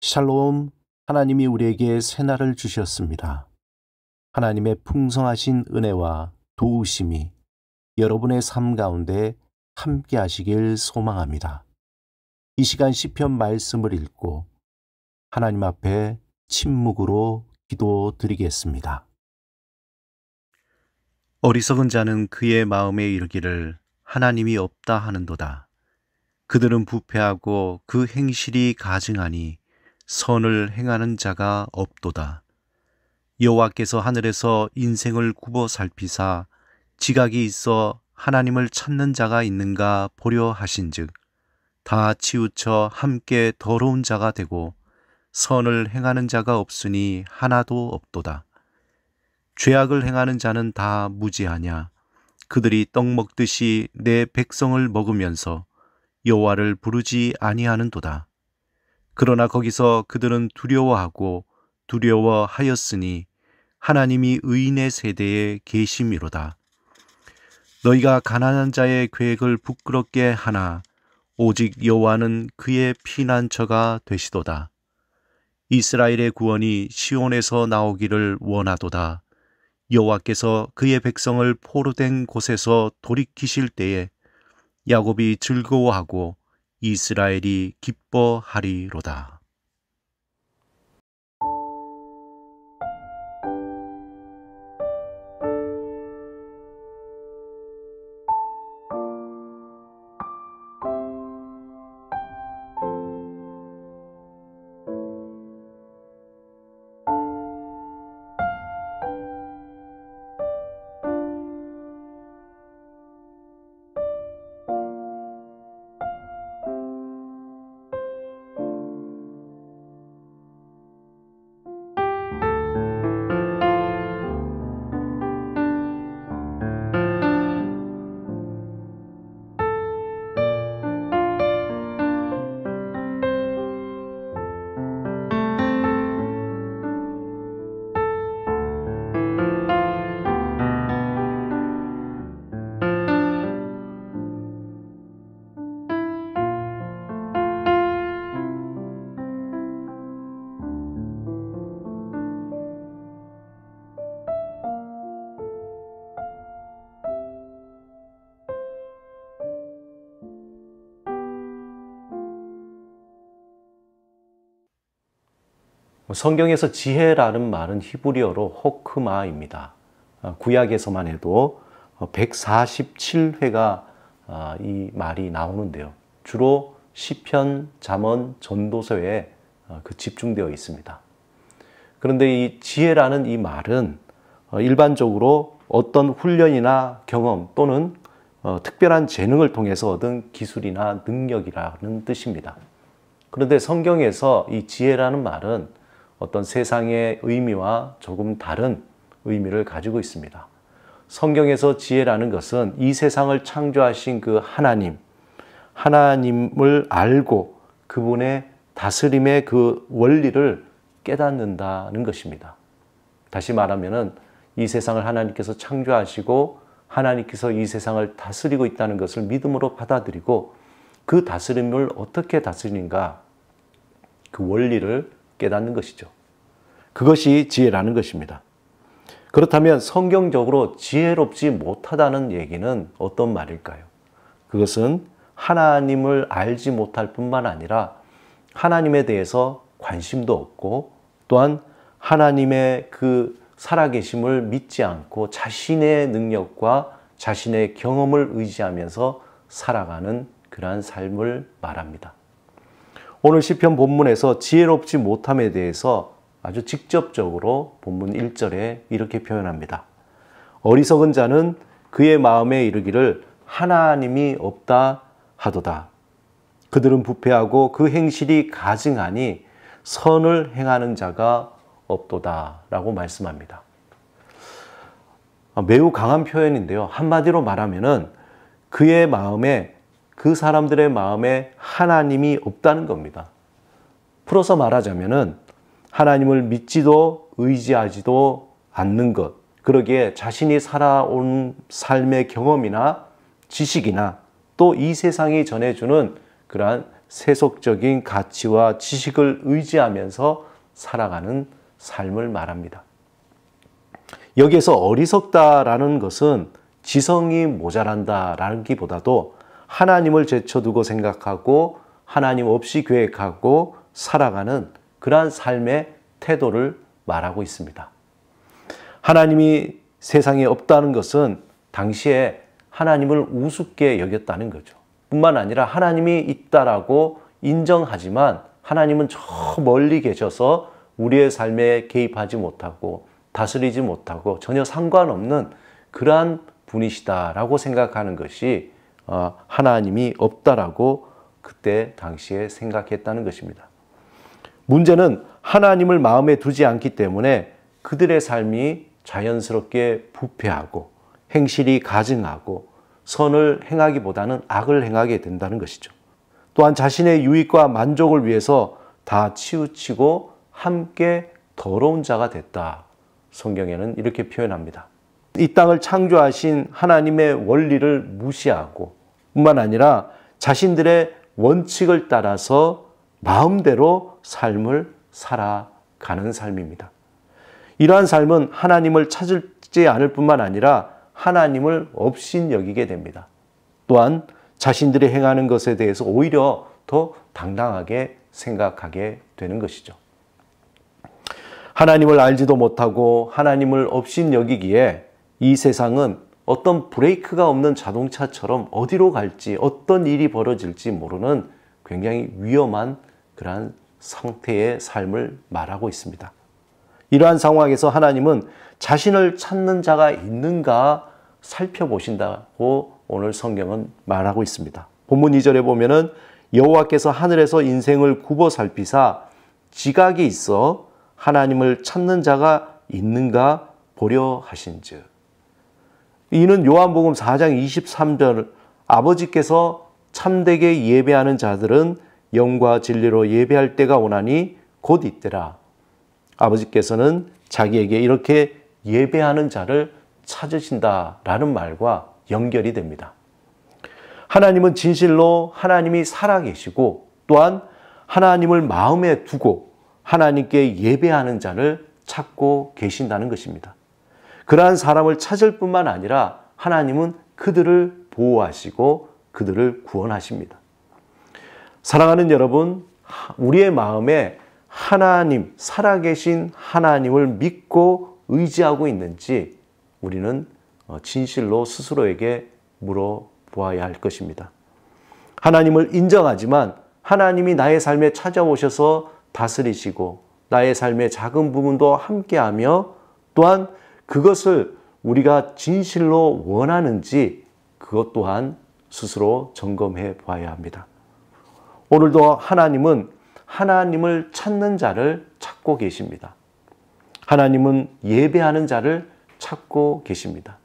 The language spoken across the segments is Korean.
샬롬, 하나님이 우리에게 새날을 주셨습니다. 하나님의 풍성하신 은혜와 도우심이 여러분의 삶 가운데 함께 하시길 소망합니다. 이 시간 시편 말씀을 읽고 하나님 앞에 침묵으로 기도드리겠습니다. 어리석은 자는 그의 마음에 이르기를 하나님이 없다 하는도다. 그들은 부패하고 그 행실이 가증하니 선을 행하는 자가 없도다. 여호와께서 하늘에서 인생을 굽어 살피사 지각이 있어 하나님을 찾는 자가 있는가 보려 하신즉 다 치우쳐 함께 더러운 자가 되고 선을 행하는 자가 없으니 하나도 없도다. 죄악을 행하는 자는 다 무지하냐. 그들이 떡 먹듯이 내 백성을 먹으면서 여호와를 부르지 아니하는도다. 그러나 거기서 그들은 두려워하였으니 하나님이 의인의 세대에 계심이로다. 너희가 가난한 자의 계획을 부끄럽게 하나 오직 여호와는 그의 피난처가 되시도다. 이스라엘의 구원이 시온에서 나오기를 원하도다. 여호와께서 그의 백성을 포로된 곳에서 돌이키실 때에 야곱이 즐거워하고 이스라엘이 기뻐하리로다. 성경에서 지혜라는 말은 히브리어로 호크마입니다. 구약에서만 해도 147회가 이 말이 나오는데요. 주로 시편, 잠언, 전도서에 집중되어 있습니다. 그런데 이 지혜라는 이 말은 일반적으로 어떤 훈련이나 경험 또는 특별한 재능을 통해서 얻은 기술이나 능력이라는 뜻입니다. 그런데 성경에서 이 지혜라는 말은 어떤 세상의 의미와 조금 다른 의미를 가지고 있습니다. 성경에서 지혜라는 것은 이 세상을 창조하신 그 하나님을 알고 그분의 다스림의 그 원리를 깨닫는다는 것입니다. 다시 말하면 이 세상을 하나님께서 창조하시고 하나님께서 이 세상을 다스리고 있다는 것을 믿음으로 받아들이고 그 다스림을 어떻게 다스리는가 그 원리를 깨닫는 것이죠. 그것이 지혜라는 것입니다. 그렇다면 성경적으로 지혜롭지 못하다는 얘기는 어떤 말일까요? 그것은 하나님을 알지 못할 뿐만 아니라 하나님에 대해서 관심도 없고 또한 하나님의 그 살아계심을 믿지 않고 자신의 능력과 자신의 경험을 의지하면서 살아가는 그러한 삶을 말합니다. 오늘 시편 본문에서 지혜롭지 못함에 대해서 아주 직접적으로 본문 1절에 이렇게 표현합니다. 어리석은 자는 그의 마음에 이르기를 하나님이 없다 하도다. 그들은 부패하고 그 행실이 가증하니 선을 행하는 자가 없도다 라고 말씀합니다. 매우 강한 표현인데요. 한마디로 말하면은 그의 마음에 그 사람들의 마음에 하나님이 없다는 겁니다. 풀어서 말하자면은 하나님을 믿지도 의지하지도 않는 것, 그러기에 자신이 살아온 삶의 경험이나 지식이나 또 이 세상이 전해주는 그러한 세속적인 가치와 지식을 의지하면서 살아가는 삶을 말합니다. 여기에서 어리석다라는 것은 지성이 모자란다라는 기보다도 하나님을 제쳐두고 생각하고 하나님 없이 계획하고 살아가는 그러한 삶의 태도를 말하고 있습니다. 하나님이 세상에 없다는 것은 당시에 하나님을 우습게 여겼다는 거죠. 뿐만 아니라 하나님이 있다라고 인정하지만 하나님은 저 멀리 계셔서 우리의 삶에 개입하지 못하고 다스리지 못하고 전혀 상관없는 그러한 분이시다라고 생각하는 것이 하나님이 없다라고 그때 당시에 생각했다는 것입니다. 문제는 하나님을 마음에 두지 않기 때문에 그들의 삶이 자연스럽게 부패하고 행실이 가증하고 선을 행하기보다는 악을 행하게 된다는 것이죠. 또한 자신의 유익과 만족을 위해서 다 치우치고 함께 더러운 자가 됐다. 성경에는 이렇게 표현합니다. 이 땅을 창조하신 하나님의 원리를 무시하고 뿐만 아니라 자신들의 원칙을 따라서 마음대로 삶을 살아가는 삶입니다. 이러한 삶은 하나님을 찾지 않을 뿐만 아니라 하나님을 업신여기게 됩니다. 또한 자신들이 행하는 것에 대해서 오히려 더 당당하게 생각하게 되는 것이죠. 하나님을 알지도 못하고 하나님을 업신여기기에 이 세상은 어떤 브레이크가 없는 자동차처럼 어디로 갈지 어떤 일이 벌어질지 모르는 굉장히 위험한 그러한 상태의 삶을 말하고 있습니다. 이러한 상황에서 하나님은 자신을 찾는 자가 있는가 살펴보신다고 오늘 성경은 말하고 있습니다. 본문 2절에 보면은 여호와께서 하늘에서 인생을 굽어 살피사 지각이 있어 하나님을 찾는 자가 있는가 보려 하신즉. 이는 요한복음 4장 23절 아버지께서 참되게 예배하는 자들은 영과 진리로 예배할 때가 오나니 곧 이때라. 아버지께서는 자기에게 이렇게 예배하는 자를 찾으신다라는 말과 연결이 됩니다. 하나님은 진실로 하나님이 살아계시고 또한 하나님을 마음에 두고 하나님께 예배하는 자를 찾고 계신다는 것입니다. 그러한 사람을 찾을 뿐만 아니라 하나님은 그들을 보호하시고 그들을 구원하십니다. 사랑하는 여러분, 우리의 마음에 하나님, 살아계신 하나님을 믿고 의지하고 있는지 우리는 진실로 스스로에게 물어보아야 할 것입니다. 하나님을 인정하지만 하나님이 나의 삶에 찾아오셔서 다스리시고 나의 삶의 작은 부분도 함께하며 또한 그것을 우리가 진실로 원하는지 그것 또한 스스로 점검해 봐야 합니다. 오늘도 하나님은 하나님을 찾는 자를 찾고 계십니다. 하나님은 예배하는 자를 찾고 계십니다.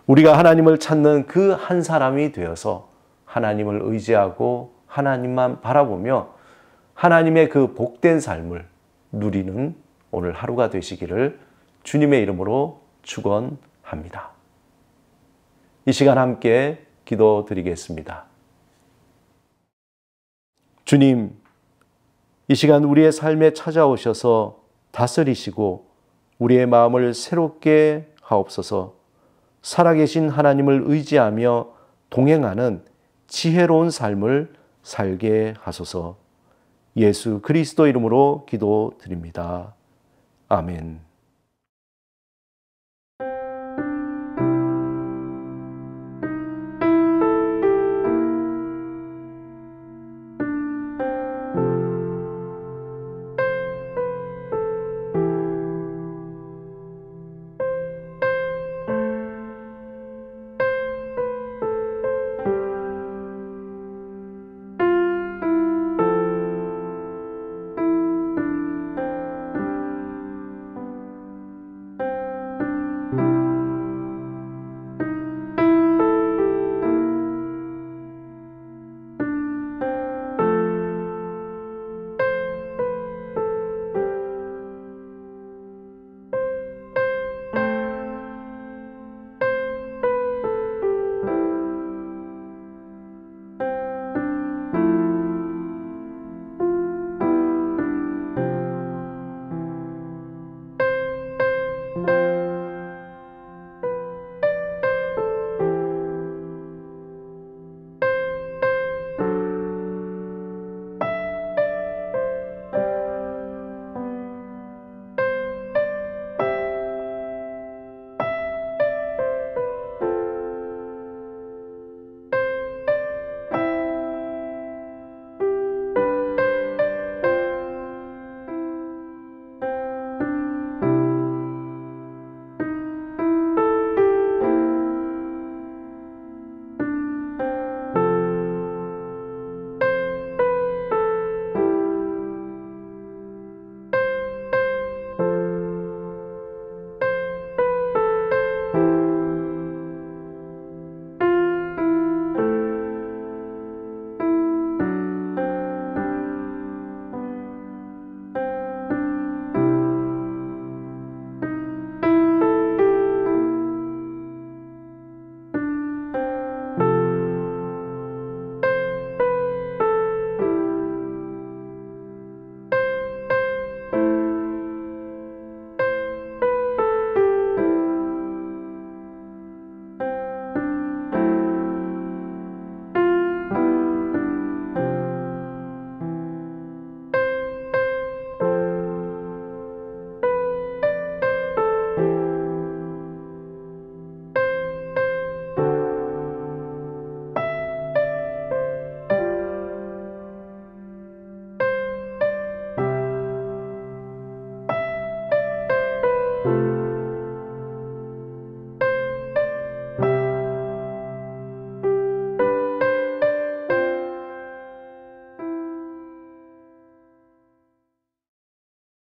우리가 하나님을 찾는 그 한 사람이 되어서 하나님을 의지하고 하나님만 바라보며 하나님의 그 복된 삶을 누리는 오늘 하루가 되시기를 주님의 이름으로 축원합니다. 이 시간 함께 기도드리겠습니다. 주님, 이 시간 우리의 삶에 찾아오셔서 다스리시고 우리의 마음을 새롭게 하옵소서. 살아계신 하나님을 의지하며 동행하는 지혜로운 삶을 살게 하소서. 예수 그리스도 이름으로 기도드립니다. 아멘.